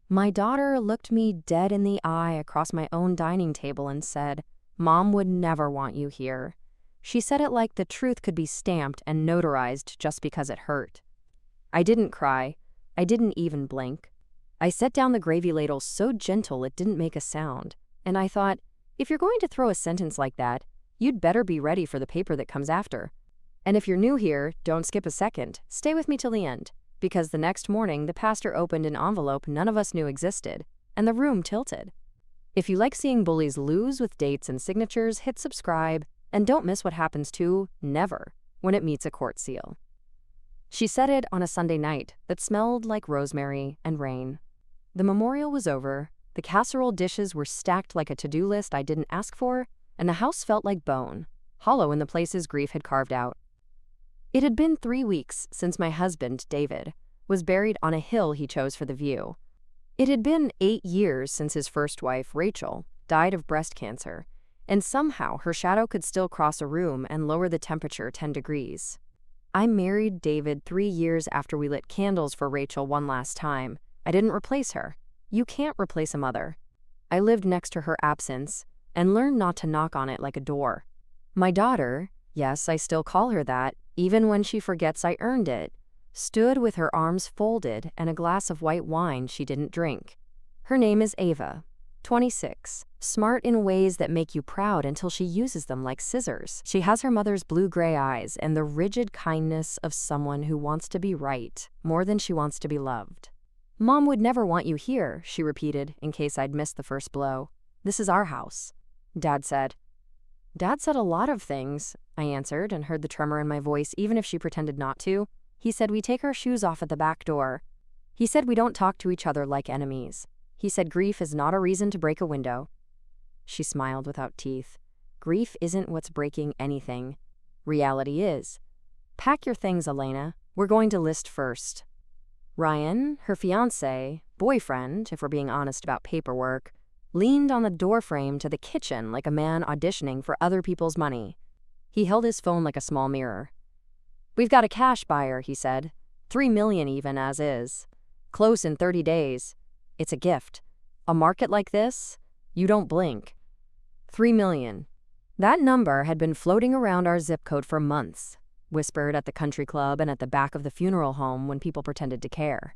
My daughter looked me dead in the eye across my own dining table and said, "Mom would never want you here." She said it like the truth could be stamped and notarized just because it hurt. I didn't cry. I didn't even blink. I set down the gravy ladle so gentle it didn't make a sound, and I thought, if you're going to throw a sentence like that, you'd better be ready for the paper that comes after. And if you're new here, don't skip a second. Stay with me till the end, because the next morning the pastor opened an envelope none of us knew existed, and the room tilted. If you like seeing bullies lose with dates and signatures, hit subscribe, and don't miss what happens to never when it meets a court seal. She said it on a Sunday night that smelled like rosemary and rain. The memorial was over, the casserole dishes were stacked like a to-do list I didn't ask for, and the house felt like bone, hollow in the places grief had carved out. It had been 3 weeks since my husband, David, was buried on a hill he chose for the view. It had been 8 years since his first wife, Rachel, died of breast cancer, and somehow her shadow could still cross a room and lower the temperature 10 degrees. I married David 3 years after we lit candles for Rachel one last time. I didn't replace her. You can't replace a mother. I lived next to her absence and learned not to knock on it like a door. My daughter, yes, I still call her that, even when she forgets I earned it, stood with her arms folded and a glass of white wine she didn't drink. Her name is Ava, 26, smart in ways that make you proud until she uses them like scissors. She has her mother's blue-gray eyes and the rigid kindness of someone who wants to be right more than she wants to be loved. "Mom would never want you here," she repeated, in case I'd missed the first blow. "This is our house," Dad said. Dad said a lot of things, I answered, and heard the tremor in my voice even if she pretended not to. He said we take our shoes off at the back door. He said we don't talk to each other like enemies. He said grief is not a reason to break a window. She smiled without teeth. Grief isn't what's breaking anything. Reality is. Pack your things, Elena. We're going to list first. Ryan, her fiancé, boyfriend, if we're being honest about paperwork, leaned on the doorframe to the kitchen like a man auditioning for other people's money. He held his phone like a small mirror. "We've got a cash buyer," he said. 3 million even as is. Close in 30 days. It's a gift. A market like this, you don't blink. 3 million. That number had been floating around our zip code for months, whispered at the country club and at the back of the funeral home when people pretended to care.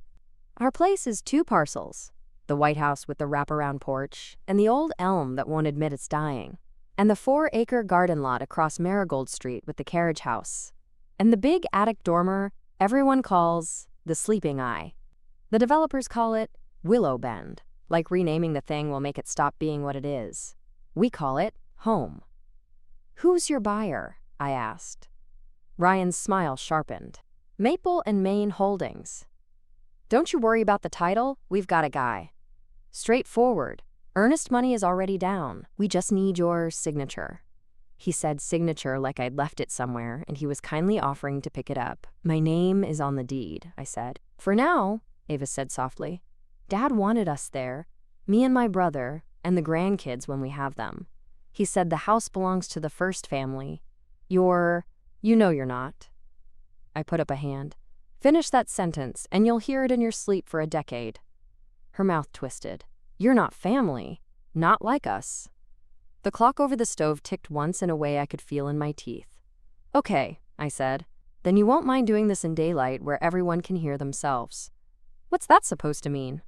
Our place is 2 parcels, the White House with the wraparound porch, and the old elm that won't admit it's dying, and the 4-acre garden lot across Marigold Street with the carriage house, and the big attic dormer everyone calls the Sleeping Eye. The developers call it Willow Bend, like renaming the thing will make it stop being what it is. We call it home. "Who's your buyer?" I asked. Ryan's smile sharpened. "Maple and Maine Holdings." "Don't you worry about the title, we've got a guy. Straightforward. Earnest money is already down. We just need your signature." He said signature like I'd left it somewhere, and he was kindly offering to pick it up. "My name is on the deed," I said. "For now," Ava said softly. "Dad wanted us there, me and my brother, and the grandkids when we have them. He said the house belongs to the first family. You know you're not." I put up a hand. "Finish that sentence, and you'll hear it in your sleep for a decade." Her mouth twisted. "You're not family. Not like us." The clock over the stove ticked once in a way I could feel in my teeth. "Okay," I said. "Then you won't mind doing this in daylight where everyone can hear themselves." "What's that supposed to mean?"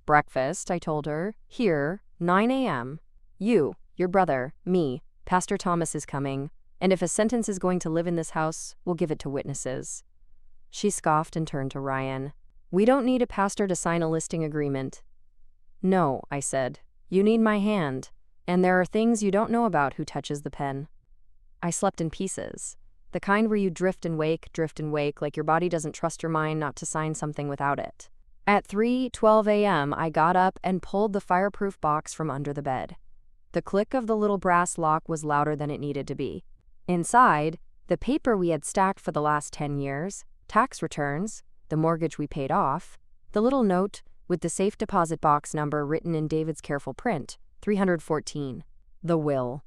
"Breakfast," I told her. "Here, 9 a.m. You, your brother, me, Pastor Thomas is coming. And if a sentence is going to live in this house, we'll give it to witnesses." She scoffed and turned to Ryan. "We don't need a pastor to sign a listing agreement." "No," I said. "You need my hand. And there are things you don't know about who touches the pen." I slept in pieces. The kind where you drift and wake like your body doesn't trust your mind not to sign something without it. At 3:12 a.m., I got up and pulled the fireproof box from under the bed. The click of the little brass lock was louder than it needed to be. Inside, the paper we had stacked for the last 10 years, tax returns, the mortgage we paid off, the little note with the safe deposit box number written in David's careful print, 314, the will.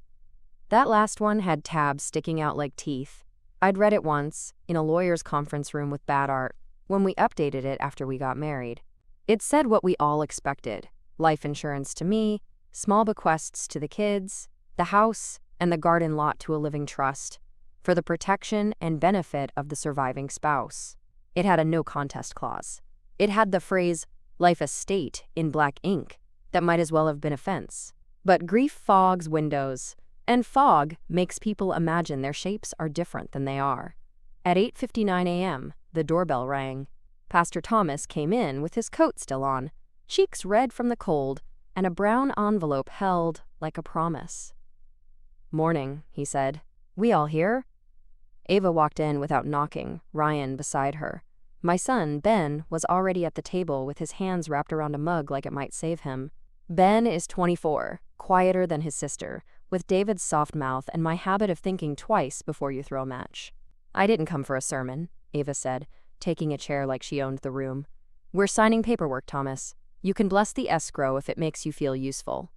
That last one had tabs sticking out like teeth. I'd read it once, in a lawyer's conference room with bad art, when we updated it after we got married. It said what we all expected: life insurance to me, small bequests to the kids, the house, and the garden lot to a living trust, for the protection and benefit of the surviving spouse. It had a no contest clause. It had the phrase, life estate, in black ink, that might as well have been a fence. But grief fogs windows, and fog makes people imagine their shapes are different than they are. At 8:59 a.m., the doorbell rang. Pastor Thomas came in with his coat still on, cheeks red from the cold, and a brown envelope held like a promise. "Morning," he said. "We all here?" Ava walked in without knocking, Ryan beside her. My son, Ben, was already at the table with his hands wrapped around a mug like it might save him. Ben is 24, quieter than his sister, with David's soft mouth and my habit of thinking twice before you throw a match. "I didn't come for a sermon," Ava said, taking a chair like she owned the room. "We're signing paperwork, Thomas. You can bless the escrow if it makes you feel useful."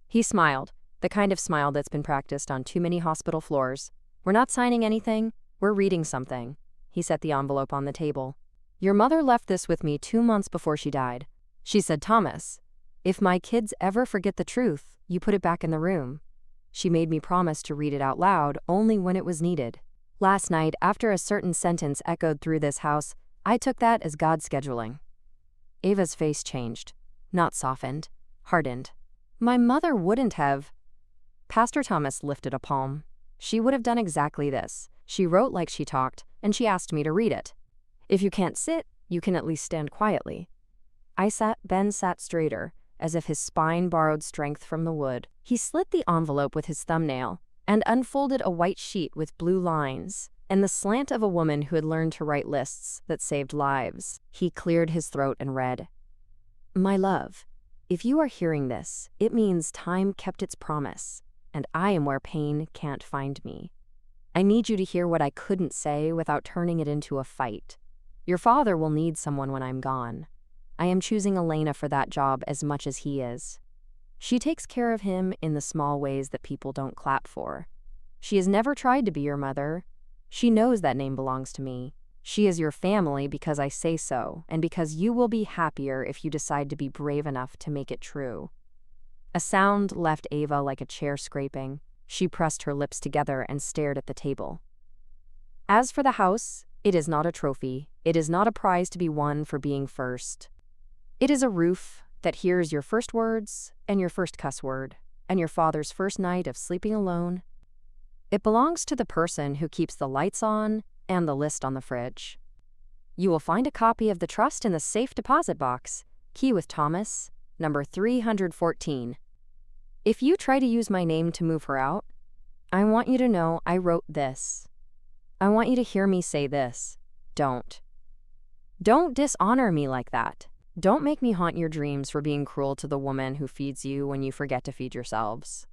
He smiled, the kind of smile that's been practiced on too many hospital floors. "We're not signing anything, we're reading something." He set the envelope on the table. "Your mother left this with me 2 months before she died. She said, 'Thomas, if my kids ever forget the truth, you put it back in the room.' She made me promise to read it out loud only when it was needed. Last night, after a certain sentence echoed through this house, I took that as God scheduling." Ava's face changed, not softened, hardened. "My mother wouldn't have." Pastor Thomas lifted a palm. "She would have done exactly this. She wrote like she talked, and she asked me to read it. If you can't sit, you can at least stand quietly." Ben sat straighter, as if his spine borrowed strength from the wood. He slit the envelope with his thumbnail and unfolded a white sheet with blue lines and the slant of a woman who had learned to write lists that saved lives. He cleared his throat and read, "My love, if you are hearing this, it means time kept its promise, and I am where pain can't find me. I need you to hear what I couldn't say without turning it into a fight. Your father will need someone when I'm gone. I am choosing Elena for that job as much as he is. She takes care of him in the small ways that people don't clap for. She has never tried to be your mother. She knows that name belongs to me. She is your family because I say so, and because you will be happier if you decide to be brave enough to make it true." A sound left Ava like a chair scraping. She pressed her lips together and stared at the table. "As for the house, it is not a trophy. It is not a prize to be won for being first. It is a roof that hears your first words and your first cuss word and your father's first night of sleeping alone. It belongs to the person who keeps the lights on and the list on the fridge. You will find a copy of the trust in the safe deposit box, key with Thomas, number 314. If you try to use my name to move her out, I want you to know I wrote this. I want you to hear me say this. Don't dishonor me like that. Don't make me haunt your dreams for being cruel to the woman who feeds you when you forget to feed yourselves."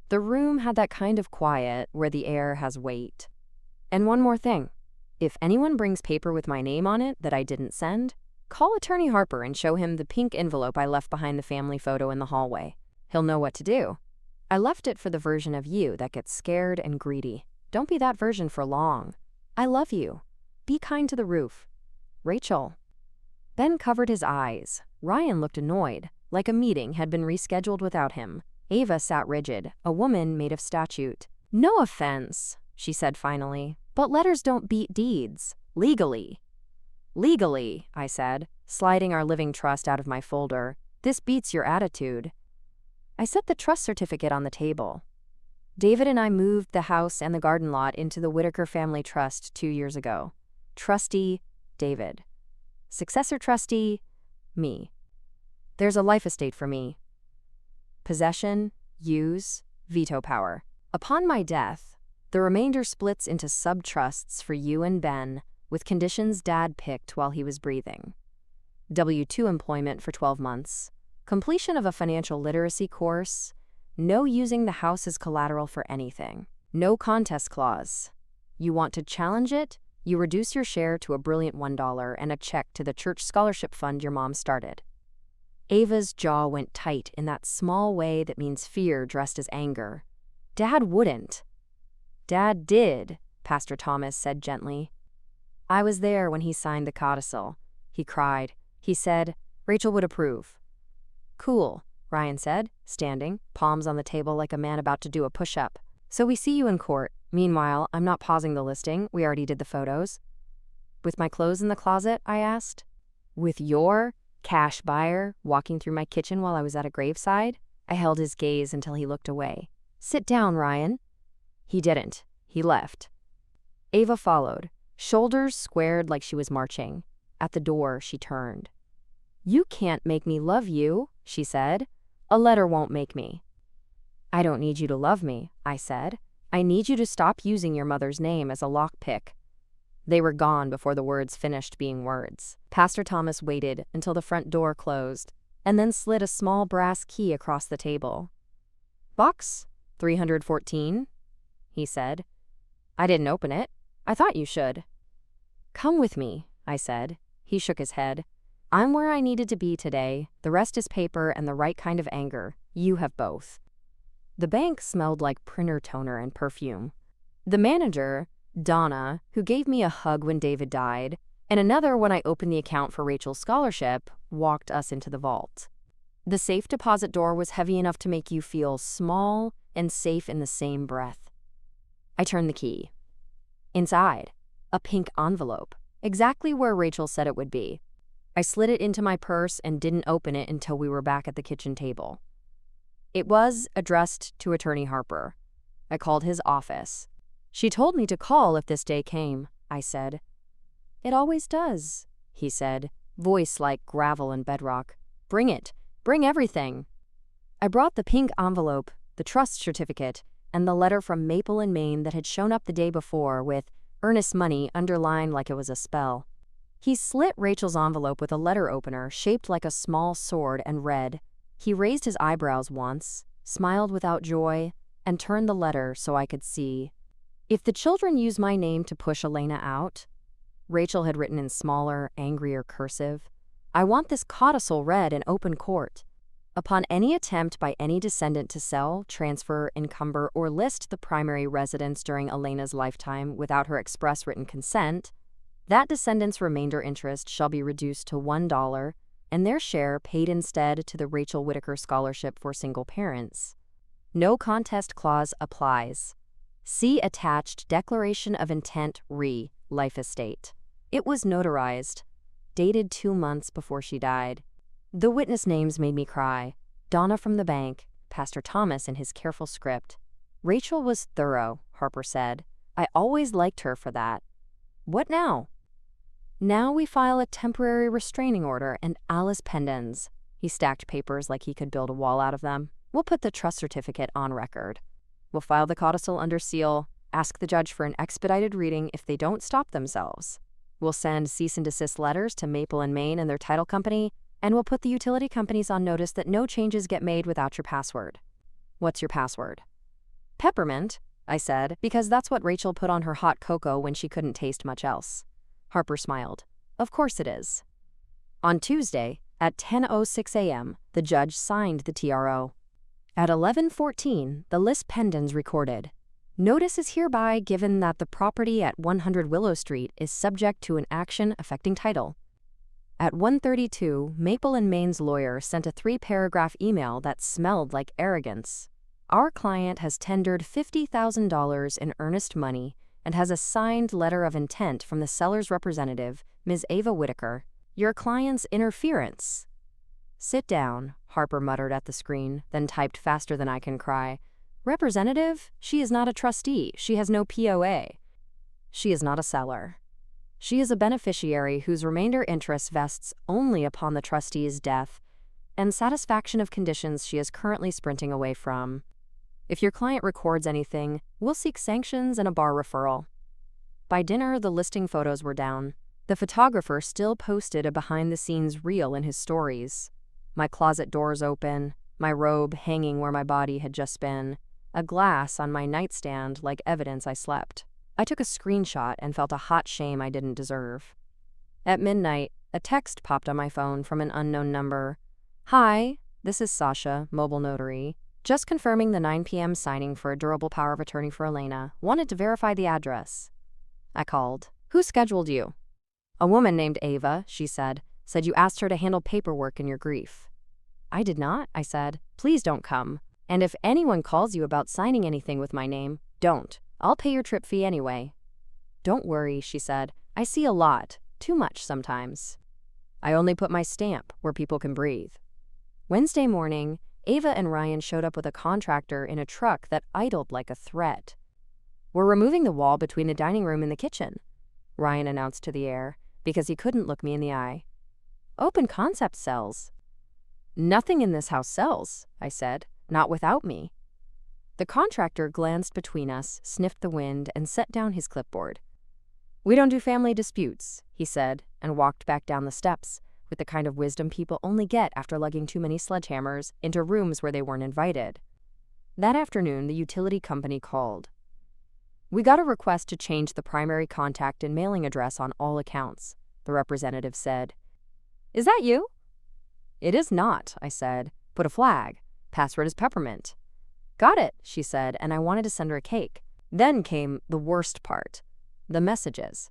The room had that kind of quiet where the air has weight. "And one more thing. If anyone brings paper with my name on it that I didn't send, call Attorney Harper and show him the pink envelope I left behind the family photo in the hallway. He'll know what to do. I left it for the version of you that gets scared and greedy. Don't be that version for long. I love you. Be kind to the roof. Rachel." Ben covered his eyes. Ryan looked annoyed, like a meeting had been rescheduled without him. Ava sat rigid, a woman made of statute. "No offense," she said finally, "but letters don't beat deeds. Legally." "Legally," I said, sliding our living trust out of my folder. "This beats your attitude." I set the trust certificate on the table. David and I moved the house and the garden lot into the Whitaker Family Trust 2 years ago. Trustee, David. Successor trustee, me. There's a life estate for me. Possession, use, veto power. Upon my death, the remainder splits into sub-trusts for you and Ben, with conditions Dad picked while he was breathing. W-2 employment for 12 months, completion of a financial literacy course, no using the house as collateral for anything, no contest clause. You want to challenge it? You reduce your share to a brilliant $1 and a check to the church scholarship fund your mom started. Ava's jaw went tight in that small way that means fear dressed as anger. Dad wouldn't. Dad did, Pastor Thomas said gently. I was there when he signed the codicil. He cried. He said, Rachel would approve. Cool, Ryan said, standing, palms on the table like a man about to do a push-up. So we see you in court. Meanwhile, I'm not pausing the listing. We already did the photos. With my clothes in the closet, I asked. With your cash buyer walking through my kitchen while I was at a graveside? I held his gaze until he looked away. Sit down, Ryan. He didn't. He left. Ava followed, shoulders squared like she was marching. At the door, she turned. You can't make me love you, she said. A letter won't make me. I don't need you to love me, I said. I need you to stop using your mother's name as a lockpick. They were gone before the words finished being words. Pastor Thomas waited until the front door closed, and then slid a small brass key across the table. Box 314, he said. I didn't open it. I thought you should. Come with me, I said. He shook his head. I'm where I needed to be today. The rest is paper and the right kind of anger. You have both. The bank smelled like printer toner and perfume. The manager, Donna, who gave me a hug when David died, and another when I opened the account for Rachel's scholarship, walked us into the vault. The safe deposit door was heavy enough to make you feel small and safe in the same breath. I turned the key. Inside, a pink envelope, exactly where Rachel said it would be. I slid it into my purse and didn't open it until we were back at the kitchen table. It was addressed to Attorney Harper. I called his office. She told me to call if this day came, I said. It always does, he said, voice like gravel and bedrock. Bring it. Bring everything. I brought the pink envelope, the trust certificate, and the letter from Maple in Maine that had shown up the day before with earnest money underlined like it was a spell. He slit Rachel's envelope with a letter opener shaped like a small sword and read. He raised his eyebrows once, smiled without joy, and turned the letter so I could see. If the children use my name to push Elena out, Rachel had written in smaller, angrier cursive, I want this codicil read in open court. Upon any attempt by any descendant to sell, transfer, encumber, or list the primary residence during Elena's lifetime without her express written consent, that descendant's remainder interest shall be reduced to $1 and their share paid instead to the Rachel Whitaker Scholarship for Single Parents. No contest clause applies. See attached Declaration of Intent Re. Life Estate. It was notarized, dated 2 months before she died. The witness names made me cry. Donna from the bank, Pastor Thomas in his careful script. Rachel was thorough, Harper said. I always liked her for that. What now? Now we file a temporary restraining order and Alice pendens. He stacked papers like he could build a wall out of them. We'll put the trust certificate on record. We'll file the codicil under seal, ask the judge for an expedited reading if they don't stop themselves. We'll send cease and desist letters to Maple in Maine and their title company, and we'll put the utility companies on notice that no changes get made without your password. What's your password? Peppermint, I said, because that's what Rachel put on her hot cocoa when she couldn't taste much else. Harper smiled. Of course it is. On Tuesday, at 10:06 a.m., the judge signed the TRO. At 11:14, the list pendens recorded. Notice is hereby given that the property at 100 Willow Street is subject to an action affecting title. At 1:32, Maple in Maine's lawyer sent a 3-paragraph email that smelled like arrogance. Our client has tendered $50,000 in earnest money and has a signed letter of intent from the seller's representative, Ms. Ava Whitaker. Your client's interference. Sit down, Harper muttered at the screen, then typed faster than I can cry. Representative? She is not a trustee. She has no POA. She is not a seller. She is a beneficiary whose remainder interest vests only upon the trustee's death and satisfaction of conditions she is currently sprinting away from. If your client records anything, we'll seek sanctions and a bar referral. By dinner, the listing photos were down. The photographer still posted a behind-the-scenes reel in his stories. My closet doors open, my robe hanging where my body had just been, a glass on my nightstand like evidence I slept. I took a screenshot and felt a hot shame I didn't deserve. At midnight, a text popped on my phone from an unknown number. Hi, this is Sasha, mobile notary. Just confirming the 9 p.m. signing for a durable power of attorney for Elena. Wanted to verify the address. I called. Who scheduled you? A woman named Ava, she said. Said you asked her to handle paperwork in your grief. I did not, I said. Please don't come. And if anyone calls you about signing anything with my name, don't. I'll pay your trip fee anyway. Don't worry, she said. I see a lot. Too much sometimes. I only put my stamp where people can breathe. Wednesday morning, Ava and Ryan showed up with a contractor in a truck that idled like a threat. We're removing the wall between the dining room and the kitchen, Ryan announced to the air, because he couldn't look me in the eye. Open concept sells. Nothing in this house sells, I said. Not without me. The contractor glanced between us, sniffed the wind, and set down his clipboard. We don't do family disputes, he said, and walked back down the steps, with the kind of wisdom people only get after lugging too many sledgehammers into rooms where they weren't invited. That afternoon, the utility company called. We got a request to change the primary contact and mailing address on all accounts, the representative said. Is that you? It is not, I said. Put a flag. Password is peppermint. Got it, she said, and I wanted to send her a cake. Then came the worst part. The messages.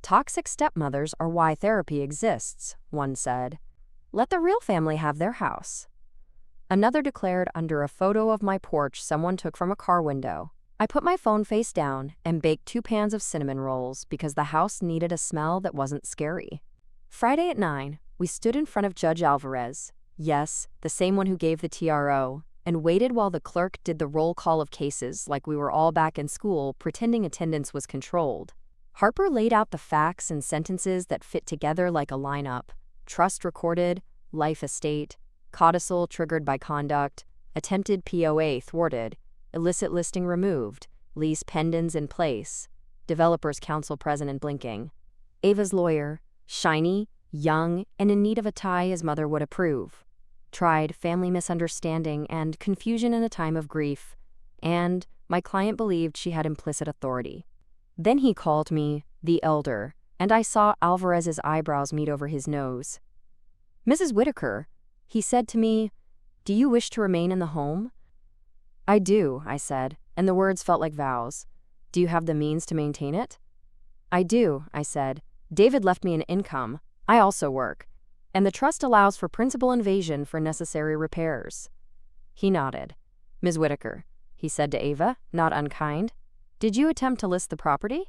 Toxic stepmothers are why therapy exists, one said. Let the real family have their house. Another declared under a photo of my porch someone took from a car window. I put my phone face down and baked 2 pans of cinnamon rolls because the house needed a smell that wasn't scary. Friday at 9, we stood in front of Judge Alvarez, yes, the same one who gave the TRO, and waited while the clerk did the roll call of cases like we were all back in school pretending attendance was controlled. Harper laid out the facts and sentences that fit together like a lineup. Trust recorded, life estate, codicil triggered by conduct, attempted POA thwarted, illicit listing removed, lease pendants in place, developers council present and blinking. Ava's lawyer, shiny, young, and in need of a tie his mother would approve. Tried family misunderstanding and confusion in a time of grief, and my client believed she had implicit authority. Then he called me the elder, and I saw Alvarez's eyebrows meet over his nose. Mrs. Whitaker, he said to me, do you wish to remain in the home? I do, I said, and the words felt like vows. Do you have the means to maintain it? I do, I said. David left me an income. I also work. And the trust allows for principal invasion for necessary repairs. He nodded. Ms. Whitaker, he said to Ava, not unkind, did you attempt to list the property?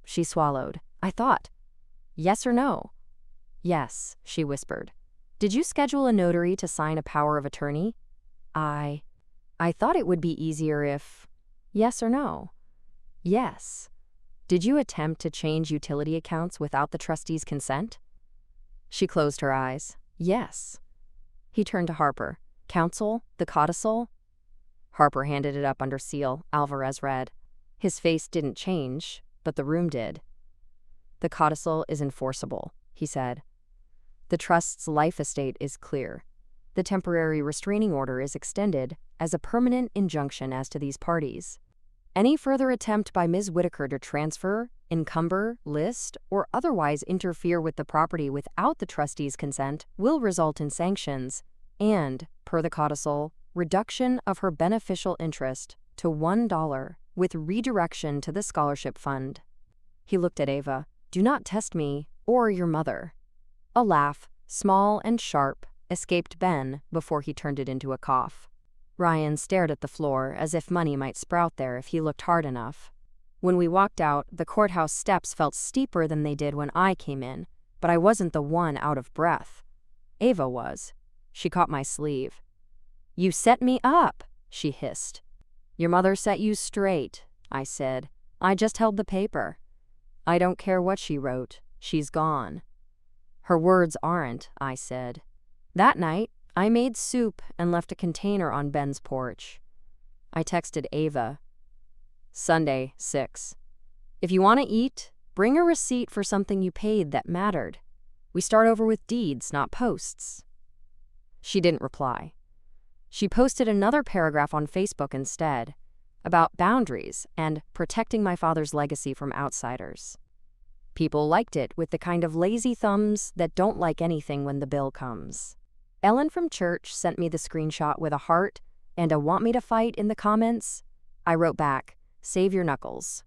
She swallowed. I thought. Yes or no? Yes, she whispered. Did you schedule a notary to sign a power of attorney? I thought it would be easier if... Yes or no? Yes. Did you attempt to change utility accounts without the trustee's consent? She closed her eyes. Yes. He turned to Harper. Counsel, the codicil? Harper handed it up under seal. Alvarez read. His face didn't change, but the room did. The codicil is enforceable, he said. The trust's life estate is clear. The temporary restraining order is extended as a permanent injunction as to these parties. Any further attempt by Ms. Whitaker to transfer, encumber, list, or otherwise interfere with the property without the trustee's consent will result in sanctions and, per the codicil, reduction of her beneficial interest to $1 with redirection to the scholarship fund. He looked at Ava. Do not test me or your mother. A laugh, small and sharp, escaped Ben before he turned it into a cough. Ryan stared at the floor as if money might sprout there if he looked hard enough. When we walked out, the courthouse steps felt steeper than they did when I came in, but I wasn't the one out of breath. Ava was. She caught my sleeve. You set me up, she hissed. Your mother set you straight, I said. I just held the paper. I don't care what she wrote. She's gone. Her words aren't, I said. That night, I made soup and left a container on Ben's porch. I texted Ava. Sunday, 6. If you want to eat, bring a receipt for something you paid that mattered. We start over with deeds, not posts. She didn't reply. She posted another paragraph on Facebook instead, about boundaries and protecting my father's legacy from outsiders. People liked it with the kind of lazy thumbs that don't like anything when the bill comes. Ellen from church sent me the screenshot with a heart and a want me to fight in the comments. I wrote back, save your knuckles.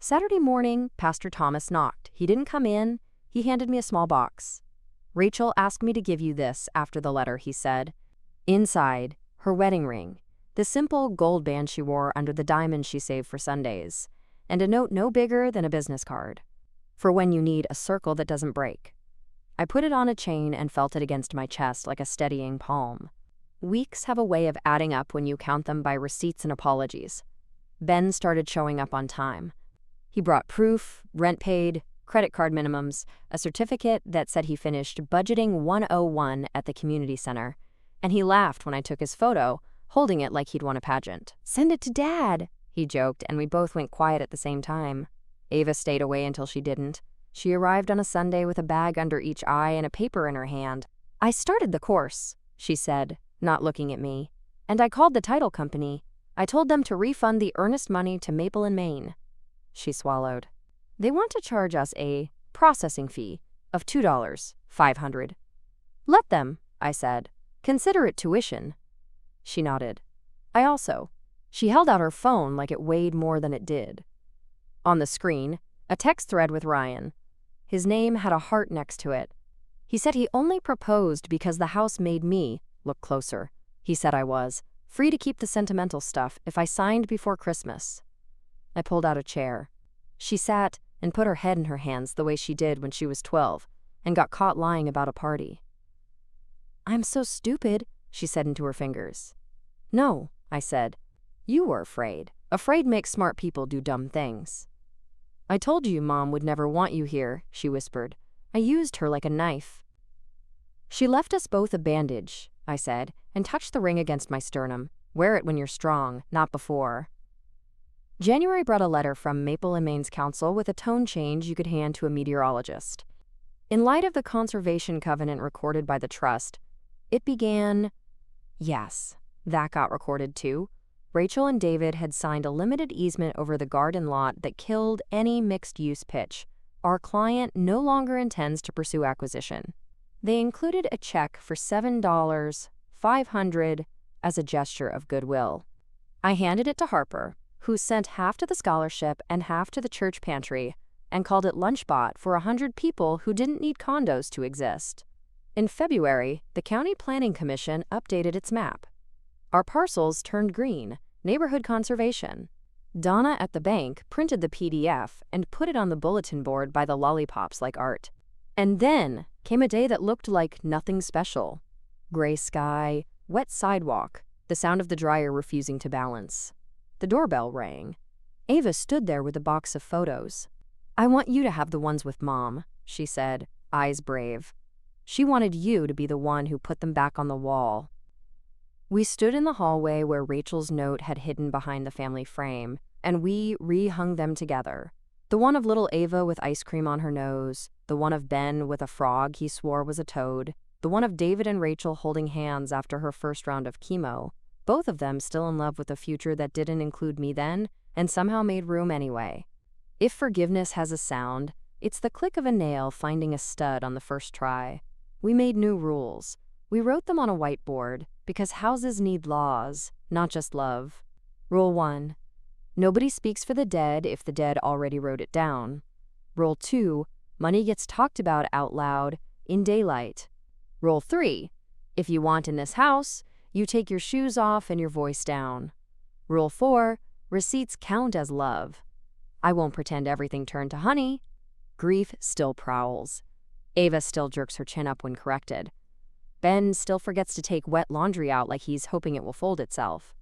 Saturday morning, Pastor Thomas knocked. He didn't come in. He handed me a small box. Rachel asked me to give you this after the letter, he said. Inside, her wedding ring, the simple gold band she wore under the diamond she saved for Sundays, and a note no bigger than a business card. For when you need a circle that doesn't break. I put it on a chain and felt it against my chest like a steadying palm. Weeks have a way of adding up when you count them by receipts and apologies. Ben started showing up on time. He brought proof, rent paid, credit card minimums, a certificate that said he finished budgeting 101 at the community center, and he laughed when I took his photo, holding it like he'd won a pageant. "Send it to Dad," he joked, and we both went quiet at the same time. Ava stayed away until she didn't. She arrived on a Sunday with a bag under each eye and a paper in her hand. "I started the course," she said, not looking at me, "and I called the title company. I told them to refund the earnest money to Maple and Maine." She swallowed. "They want to charge us a processing fee of $2,500. "Let them," I said. "Consider it tuition." She nodded. "I also." She held out her phone like it weighed more than it did. On the screen, a text thread with Ryan. His name had a heart next to it. He said he only proposed because the house made me look closer. He said I was free to keep the sentimental stuff if I signed before Christmas. I pulled out a chair. She sat and put her head in her hands the way she did when she was 12 and got caught lying about a party. "I'm so stupid," she said into her fingers. "No," I said. "You were afraid. Afraid makes smart people do dumb things." "I told you Mom would never want you here," she whispered. "I used her like a knife." "She left us both a bandage," I said, and touched the ring against my sternum. "Wear it when you're strong, not before." January brought a letter from Maple and Maine's council with a tone change you could hand to a meteorologist. In light of the conservation covenant recorded by the trust, it began, yes, that got recorded too. Rachel and David had signed a limited easement over the garden lot that killed any mixed-use pitch. Our client no longer intends to pursue acquisition. They included a check for $7,500 as a gesture of goodwill. I handed it to Harper, who sent half to the scholarship and half to the church pantry, and called it Lunchbot for 100 people who didn't need condos to exist. In February, the County Planning Commission updated its map. Our parcels turned green, neighborhood conservation. Donna at the bank printed the PDF and put it on the bulletin board by the lollipops like art. And then came a day that looked like nothing special. Gray sky, wet sidewalk, the sound of the dryer refusing to balance. The doorbell rang. Ava stood there with a box of photos. "I want you to have the ones with Mom," she said, eyes brave. She wanted you to be the one who put them back on the wall. We stood in the hallway where Rachel's note had hidden behind the family frame, and we re-hung them together. The one of little Ava with ice cream on her nose, the one of Ben with a frog he swore was a toad, the one of David and Rachel holding hands after her first round of chemo, both of them still in love with a future that didn't include me then and somehow made room anyway. If forgiveness has a sound, it's the click of a nail finding a stud on the first try. We made new rules. We wrote them on a whiteboard because houses need laws, not just love. Rule 1. Nobody speaks for the dead if the dead already wrote it down. Rule 2. Money gets talked about out loud, in daylight. Rule 3. If you want in this house, you take your shoes off and your voice down. Rule 4. Receipts count as love. I won't pretend everything turned to honey. Grief still prowls. Ava still jerks her chin up when corrected. Ben still forgets to take wet laundry out like he's hoping it will fold itself.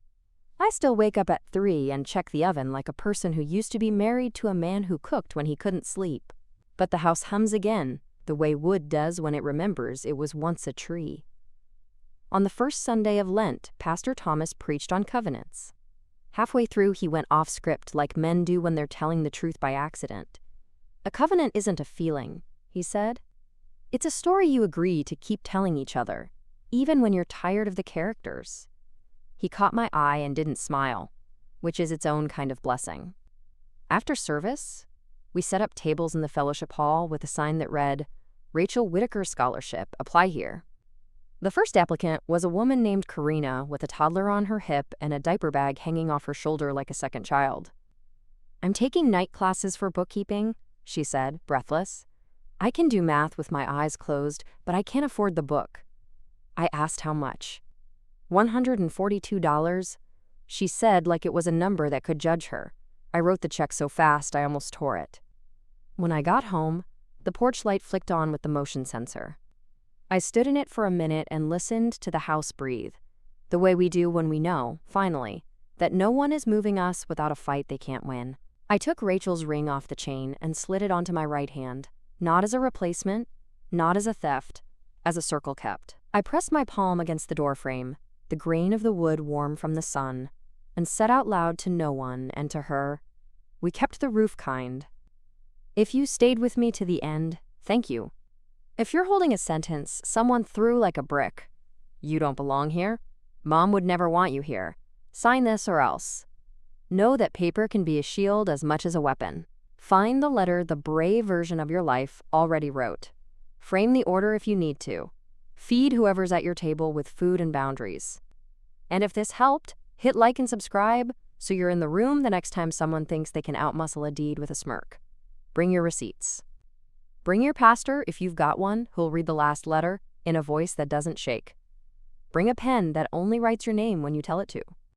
I still wake up at 3 and check the oven like a person who used to be married to a man who cooked when he couldn't sleep. But the house hums again, the way wood does when it remembers it was once a tree. On the first Sunday of Lent, Pastor Thomas preached on covenants. Halfway through, he went off script like men do when they're telling the truth by accident. "A covenant isn't a feeling," he said. "It's a story you agree to keep telling each other, even when you're tired of the characters." He caught my eye and didn't smile, which is its own kind of blessing. After service, we set up tables in the fellowship hall with a sign that read, "Rachel Whitaker Scholarship, apply here." The first applicant was a woman named Karina with a toddler on her hip and a diaper bag hanging off her shoulder like a second child. "I'm taking night classes for bookkeeping," she said, breathless. I can do math with my eyes closed, but I can't afford the book. I asked how much. $142. She said like it was a number that could judge her. I wrote the check so fast I almost tore it. When I got home, the porch light flicked on with the motion sensor. I stood in it for a minute and listened to the house breathe, the way we do when we know, finally, that no one is moving us without a fight they can't win. I took Rachel's ring off the chain and slid it onto my right hand, not as a replacement, not as a theft, as a circle kept. I pressed my palm against the doorframe, the grain of the wood warm from the sun, and said out loud to no one and to her, "We kept the roof kind. If you stayed with me to the end, thank you. If you're holding a sentence someone threw like a brick, you don't belong here. Mom would never want you here. Sign this or else. Know that paper can be a shield as much as a weapon. Find the letter the brave version of your life already wrote. Frame the order if you need to. Feed whoever's at your table with food and boundaries. And if this helped, hit like and subscribe so you're in the room the next time someone thinks they can outmuscle a deed with a smirk. Bring your receipts. Bring your pastor, if you've got one, who'll read the last letter in a voice that doesn't shake. Bring a pen that only writes your name when you tell it to.